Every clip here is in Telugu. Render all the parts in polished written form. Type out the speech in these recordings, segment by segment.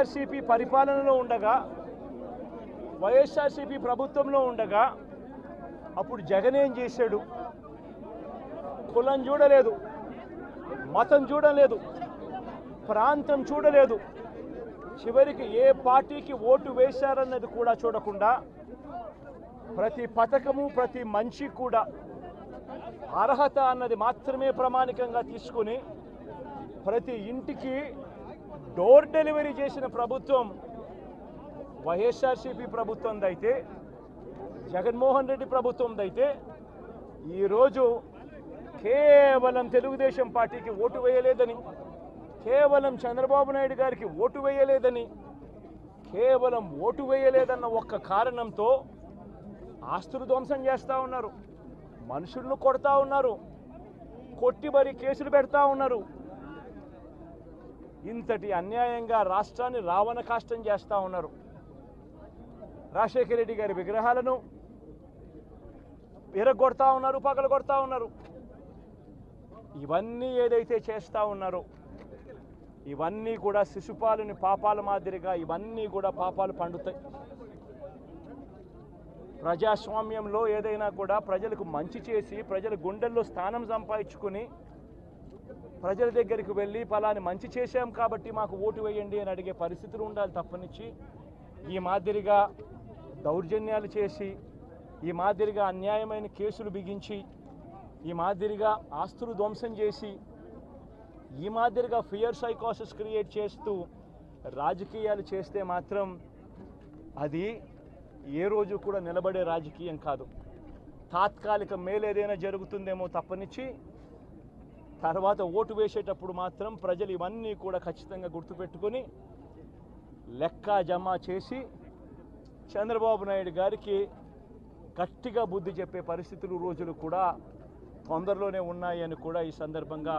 వైఎస్ఆర్సీపీ పరిపాలనలో ఉండగా, వైఎస్ఆర్సీపీ ప్రభుత్వంలో ఉండగా అప్పుడు జగన్ ఏం చేశాడు? కులం చూడలేదు, మతం చూడలేదు, ప్రాంతం చూడలేదు, చివరికి ఏ పార్టీకి ఓటు వేశారన్నది కూడా చూడకుండా ప్రతి పథకము, ప్రతి మనిషి కూడా అర్హత అన్నది మాత్రమే ప్రామాణికంగా తీసుకుని ప్రతి ఇంటికి డోర్ డెలివరీ చేసిన ప్రభుత్వం వైఎస్ఆర్సీపీ ప్రభుత్వందైతే, జగన్మోహన్ రెడ్డి ప్రభుత్వందైతే ఈరోజు కేవలం తెలుగుదేశం పార్టీకి ఓటు వేయలేదని, కేవలం చంద్రబాబు నాయుడు గారికి ఓటు వేయలేదని, కేవలం ఓటు వేయలేదన్న ఒక్క కారణంతో ఆస్తులు ధ్వంసం చేస్తూ ఉన్నారు, మనుషులను కొడతా ఉన్నారు, కొట్టి మరి కేసులు పెడతా ఉన్నారు. ఇంతటి అన్యాయంగా రాష్ట్రాన్ని రావణ కాష్టం చేస్తూ ఉన్నారు. రాజశేఖర రెడ్డి గారి విగ్రహాలను విరగొడతా ఉన్నారు, పగలగొడతా ఉన్నారు. ఇవన్నీ ఏదైతే చేస్తూ ఉన్నారో ఇవన్నీ కూడా శిశుపాలుని పాపాల మాదిరిగా ఇవన్నీ కూడా పాపాలు పండుతాయి. ప్రజాస్వామ్యంలో ఏదైనా కూడా ప్రజలకు మంచి చేసి ప్రజల గుండెల్లో స్థానం సంపాదించుకుని ప్రజల దగ్గరికి వెళ్ళి పలాని మంచి చేశాం కాబట్టి మాకు ఓటు వేయండి అని అడిగే పరిస్థితులు ఉండాలి తప్పనిచ్చి ఈ మాదిరిగా దౌర్జన్యాలు చేసి, ఈ మాదిరిగా అన్యాయమైన కేసులు బిగించి, ఈ మాదిరిగా ఆస్తులు ధ్వంసం చేసి, ఈ మాదిరిగా ఫియర్ సైకోసిస్ క్రియేట్ చేస్తూ రాజకీయాలు చేస్తే మాత్రం అది ఏ రోజు కూడా నిలబడే రాజకీయం కాదు. తాత్కాలిక మేలు ఏదైనా జరుగుతుందేమో తప్పనిచ్చి తర్వాత ఓటు వేసేటప్పుడు మాత్రం ప్రజలు ఇవన్నీ కూడా ఖచ్చితంగా గుర్తుపెట్టుకొని లెక్క జమ చేసి చంద్రబాబు నాయుడు గారికి గట్టిగా బుద్ధి చెప్పే పరిస్థితులు రోజులు కూడా తొందరలోనే ఉన్నాయని కూడా ఈ సందర్భంగా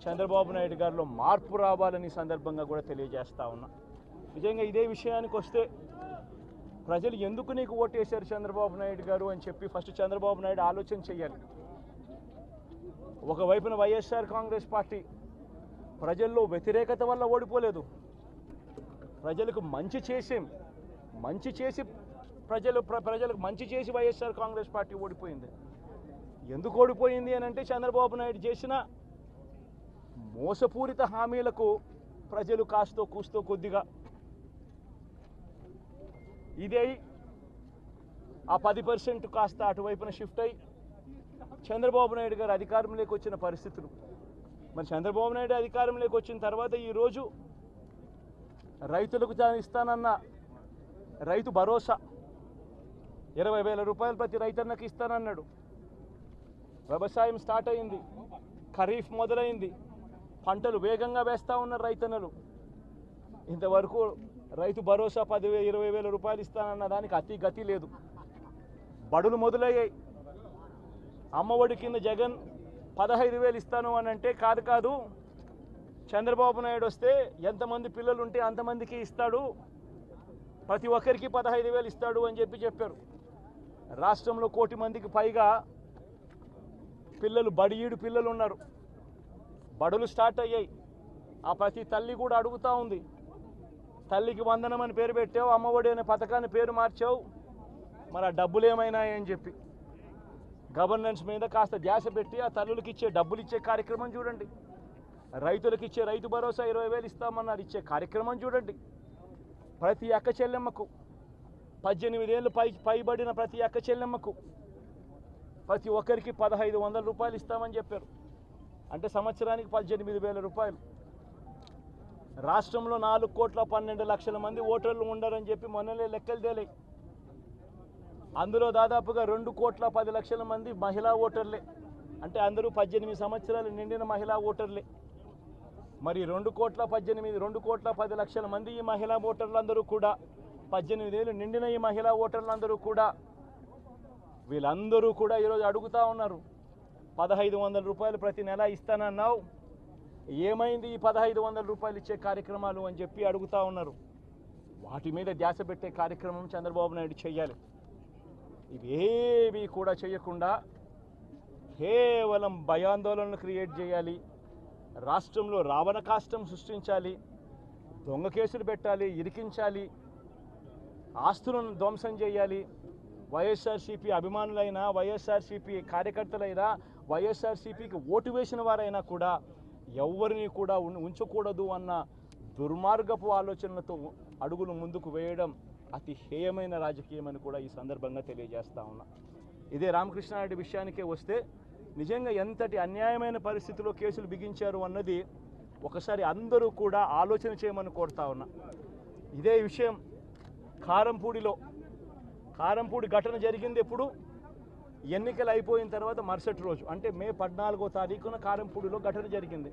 చంద్రబాబు నాయుడు గారిలో మార్పు రావాలని సందర్భంగా కూడా తెలియజేస్తా ఉన్నా. నిజంగా ఇదే విషయానికి వస్తే ప్రజలు ఎందుకు నీకు ఓటేశారు చంద్రబాబు నాయుడు గారు అని చెప్పి ఫస్ట్ చంద్రబాబు నాయుడు ఆలోచన చేయాలి. ఒకవైపున వైఎస్ఆర్ కాంగ్రెస్ పార్టీ ప్రజల్లో వ్యతిరేకత వల్ల ఓడిపోలేదు, ప్రజలకు మంచి చేసి ప్రజలకు మంచి చేసి వైఎస్ఆర్ కాంగ్రెస్ పార్టీ ఓడిపోయింది. ఎందుకు ఓడిపోయింది అని అంటే చంద్రబాబు నాయుడు చేసిన మోసపూరిత హామీలకు ప్రజలు కాస్తో కూస్తో కొద్దిగా ఇదే ఆ 10% కాస్త అటువైపున షిఫ్ట్ అయ్యి చంద్రబాబు నాయుడు గారు అధికారంలోకి వచ్చిన పరిస్థితులు. మరి చంద్రబాబు నాయుడు అధికారంలోకి వచ్చిన తర్వాత ఈరోజు రైతులకు ఇస్తానన్న రైతు భరోసా 20,000 రూపాయలు ప్రతి రైతన్నకి ఇస్తానన్నాడు. వ్యవసాయం స్టార్ట్ అయింది, ఖరీఫ్ మొదలైంది, పంటలు వేగంగా వేస్తూ ఉన్నారు రైతన్నలు. ఇంతవరకు రైతు భరోసా 10,000-20,000 రూపాయలు ఇస్తానన్న దానికి అతి గతి లేదు. బడులు మొదలయ్యాయి. అమ్మఒడి కింద జగన్ 15,000 ఇస్తాను అని అంటే కాదు చంద్రబాబు నాయుడు వస్తే ఎంతమంది పిల్లలు ఉంటే అంతమందికి ఇస్తాడు, ప్రతి ఒక్కరికి 15,000 ఇస్తాడు అని చెప్పారు. రాష్ట్రంలో 1 కోటి మందికి పైగా పిల్లలు బడియీడు పిల్లలు ఉన్నారు. బడులు స్టార్ట్ అయ్యాయి. ఆ ప్రతి తల్లి కూడా అడుగుతూ ఉంది, తల్లికి వందనం అని పేరు పెట్టావు, అమ్మఒడి అనే పథకాన్ని పేరు మార్చావు, మరి ఆ డబ్బులు ఏమైనాయని చెప్పి గవర్నెన్స్ మీద కాస్త ధ్యాస పెట్టి ఆ తల్లులకు ఇచ్చే డబ్బులు ఇచ్చే కార్యక్రమం చూడండి. రైతులకు ఇచ్చే రైతు భరోసా 20,000 ఇస్తామన్నారు, ఇచ్చే కార్యక్రమం చూడండి. ప్రతి అక్క చెల్లెమ్మకు 18 ఏళ్ళు పైబడిన ప్రతి అక్క చెల్లెమ్మకు ప్రతి ఒక్కరికి 1,500 రూపాయలు ఇస్తామని చెప్పారు. అంటే సంవత్సరానికి 18,000 రూపాయలు. రాష్ట్రంలో 4,12,00,000 మంది ఓటర్లు ఉండరని చెప్పి మొన్నలే లెక్కలు తేలాయి. అందులో దాదాపుగా 2,10,00,000 మంది మహిళా ఓటర్లే. అంటే అందరూ 18 సంవత్సరాలు నిండిన మహిళా ఓటర్లే. మరి 2,10,00,000 మంది ఈ మహిళా ఓటర్లందరూ కూడా 18 ఏళ్ళు నిండిన ఈ మహిళా ఓటర్లందరూ కూడా వీళ్ళందరూ కూడా ఈరోజు అడుగుతూ ఉన్నారు, 1,500 రూపాయలు ప్రతి నెల ఇస్తానన్నావు, ఏమైంది ఈ 1,500 రూపాయలు ఇచ్చే కార్యక్రమాలు అని చెప్పి అడుగుతూ ఉన్నారు. వాటి మీద ధ్యాస పెట్టే కార్యక్రమం చంద్రబాబు నాయుడు చేయాలి. ఇవేవి కూడా చేయకుండా కేవలం భయాందోళనలు క్రియేట్ చేయాలి, రాష్ట్రంలో రావణ కాష్టం సృష్టించాలి, దొంగ కేసులు పెట్టాలి, ఇరికించాలి, ఆస్తులను ధ్వంసం చేయాలి. వైఎస్ఆర్సీపీ అభిమానులైనా, వైఎస్ఆర్సీపీ కార్యకర్తలైనా, వైఎస్ఆర్సీపీకి ఓటు వేసిన వారైనా కూడా ఎవరిని కూడా ఉంచకూడదు అన్న దుర్మార్గపు ఆలోచనలతో అడుగులు ముందుకు వేయడం అతి హేయమైన రాజకీయం అని కూడా ఈ సందర్భంగా తెలియజేస్తా ఉన్నా. ఇదే రామకృష్ణారెడ్డి విషయానికే వస్తే నిజంగా ఎంతటి అన్యాయమైన పరిస్థితిలో కేసులు బిగించారు అన్నది ఒకసారి అందరూ కూడా ఆలోచన చేయమని కోరుతా ఉన్నా. ఇదే విషయం కారంపూడి ఘటన జరిగింది ఎప్పుడు? ఎన్నికలు అయిపోయిన తర్వాత మరుసటి రోజు, అంటే మే 14వ తారీఖున కారంపూడిలో ఘటన జరిగింది.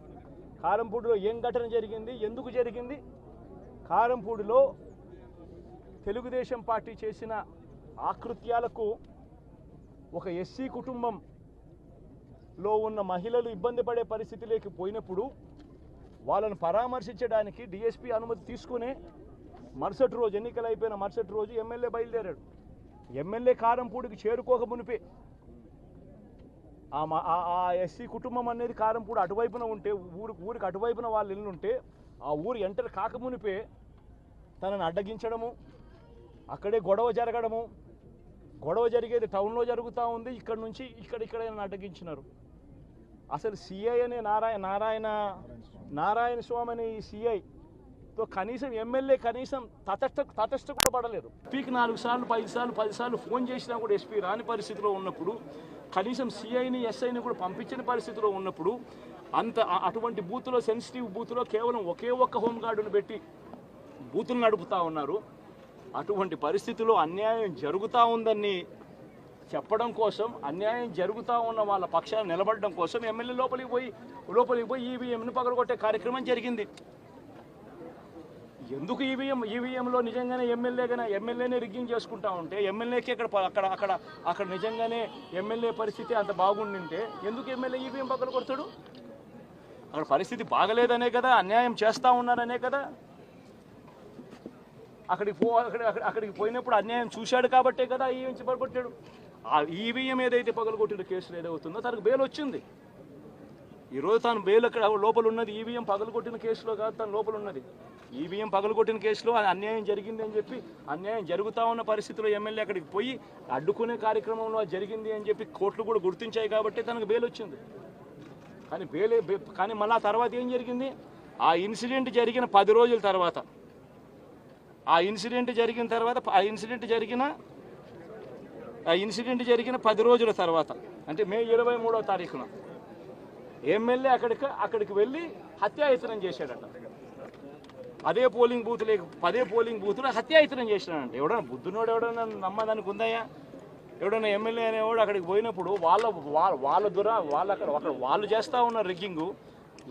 కారంపూడిలో ఏం ఘటన జరిగింది, ఎందుకు జరిగింది? కారంపూడిలో తెలుగుదేశం పార్టీ చేసిన ఆకృత్యాలకు ఒక ఎస్సీ కుటుంబంలో ఉన్న మహిళలు ఇబ్బంది పడే పరిస్థితిలోకి పోయినప్పుడు వాళ్ళను పరామర్శించడానికి డిఎస్పీ అనుమతి తీసుకునే మరుసటి రోజు, ఎన్నికలు అయిపోయిన మరుసటి రోజు ఎమ్మెల్యే బయలుదేరాడు. ఎమ్మెల్యే కారంపూడికి చేరుకోక మునిపే ఆ ఎస్సీ కుటుంబం అనేది కారంపూడి అటువైపున ఉంటే, ఊరికి అటువైపున వాళ్ళు ఇల్లు ఉంటే, ఆ ఊరు ఎంటర్ కాకమునిపే తనని అడ్డగించడము, అక్కడే గొడవ జరగడము. గొడవ జరిగేది టౌన్లో జరుగుతూ ఉంది, ఇక్కడ నుంచి ఇక్కడ అడ్డగించినారు. అసలు సిఐ అనే నారాయణ స్వామి అనే ఈ సిఐతో కనీసం ఎమ్మెల్యే కనీసం తటస్థ కూడా పడలేదు. ఎస్పీకి 4 సార్లు 5 సార్లు 10 సార్లు ఫోన్ చేసినా కూడా ఎస్పీ రాని పరిస్థితిలో ఉన్నప్పుడు, కనీసం సిఐని ఎస్ఐని కూడా పంపించని పరిస్థితిలో ఉన్నప్పుడు, అటువంటి బూత్లో, సెన్సిటివ్ బూత్లో కేవలం ఒకే ఒక్క హోంగార్డును పెట్టి బూతులు నడుపుతూ ఉన్నారు. అటువంటి పరిస్థితిలో అన్యాయం జరుగుతూ ఉందని చెప్పడం కోసం, అన్యాయం జరుగుతూ ఉన్న వాళ్ళ పక్షాన్ని నిలబడడం కోసం ఎమ్మెల్యే లోపలికి పోయి ఈవీఎంను పగలగొట్టే కార్యక్రమం జరిగింది. ఎందుకు ఈవీఎంలో నిజంగానే ఎమ్మెల్యేనే రిగ్గింగ్ చేసుకుంటా ఉంటే, ఎమ్మెల్యేకి అక్కడ నిజంగానే ఎమ్మెల్యే పరిస్థితి అంత బాగుండింటే ఎందుకు ఎమ్మెల్యే ఈవీఎం పగలగొడతాడు? అక్కడ పరిస్థితి బాగలేదనే కదా, అన్యాయం చేస్తూ ఉన్నారనే కదా. అక్కడికి పోయినప్పుడు అన్యాయం చూశాడు కాబట్టే కదా ఈవీఎం పగలగొట్టాడు. ఆ ఈవీఎం ఏదైతే పగలగొట్టిన కేసులు ఏదవుతుందో తనకు బెయిల్ వచ్చింది. ఈరోజు తాను బెయిల్ అక్కడ లోపల ఉన్నది ఈవీఎం పగలగొట్టిన కేసులో కాదు, తను లోపల ఉన్నది. ఈవీఎం పగలగొట్టిన కేసులో అన్యాయం జరిగింది అని చెప్పి, అన్యాయం జరుగుతూ ఉన్న పరిస్థితిలో ఎమ్మెల్యే అక్కడికి పోయి అడ్డుకునే కార్యక్రమంలో జరిగింది అని చెప్పి కోర్టులు కూడా గుర్తించాయి కాబట్టి తనకు బెయిల్ వచ్చింది. కానీ మళ్ళీ ఆ తర్వాత ఏం జరిగింది? ఆ ఇన్సిడెంట్ జరిగిన 10 రోజుల తర్వాత, ఆ ఇన్సిడెంట్ జరిగిన 10 రోజుల తర్వాత, అంటే మే 23వ తారీఖున ఎమ్మెల్యే అక్కడికి వెళ్ళి హత్యాయత్నం చేశాడట. అదే పోలింగ్ బూత్లో హత్యాయత్నం చేసినాడంట. ఎవడన్నా బుద్ధునోడు ఎవడన్నా నమ్మదానికి ఉందయ్యా? ఎవడన్నా ఎమ్మెల్యే అనేవాడు అక్కడికి పోయినప్పుడు వాళ్ళు చేస్తూ ఉన్న రిగ్గింగు,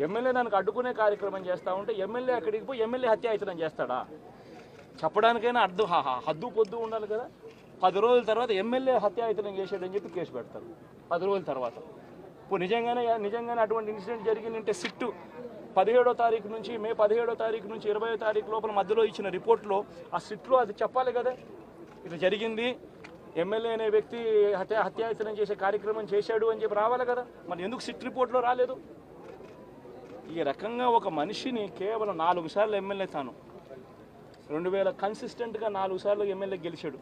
ఎమ్మెల్యే దానికి అడ్డుకునే కార్యక్రమం చేస్తూ ఉంటే ఎమ్మెల్యే అక్కడికి పోయి ఎమ్మెల్యే హత్యాయత్నం చేస్తాడా? చెప్పడానికైనా హద్దు పొద్దు ఉండాలి కదా. 10 రోజుల తర్వాత ఎమ్మెల్యే హత్యాయత్నం చేశాడని చెప్పి కేసు పెడతారు 10 రోజుల తర్వాత. ఇప్పుడు నిజంగానే అటువంటి ఇన్సిడెంట్ జరిగిందంటే సిట్టు 17వ తారీఖు నుంచి, మే 17వ తారీఖు నుంచి 20వ తారీఖు లోపల మధ్యలో ఇచ్చిన రిపోర్ట్లో, ఆ సిట్లో అది చెప్పాలి కదా, ఇట్లా జరిగింది, ఎమ్మెల్యే అనే వ్యక్తి హత్యాయత్నం చేసే కార్యక్రమం చేశాడు అని చెప్పి రావాలి కదా. మరి ఎందుకు సిట్ రిపోర్ట్లో రాలేదు? ఈ రకంగా ఒక మనిషిని కేవలం 4 సార్లు ఎమ్మెల్యే, తాను 2000 కన్సిస్టెంట్గా 4 సార్లు ఎమ్మెల్యే గెలిచాడు.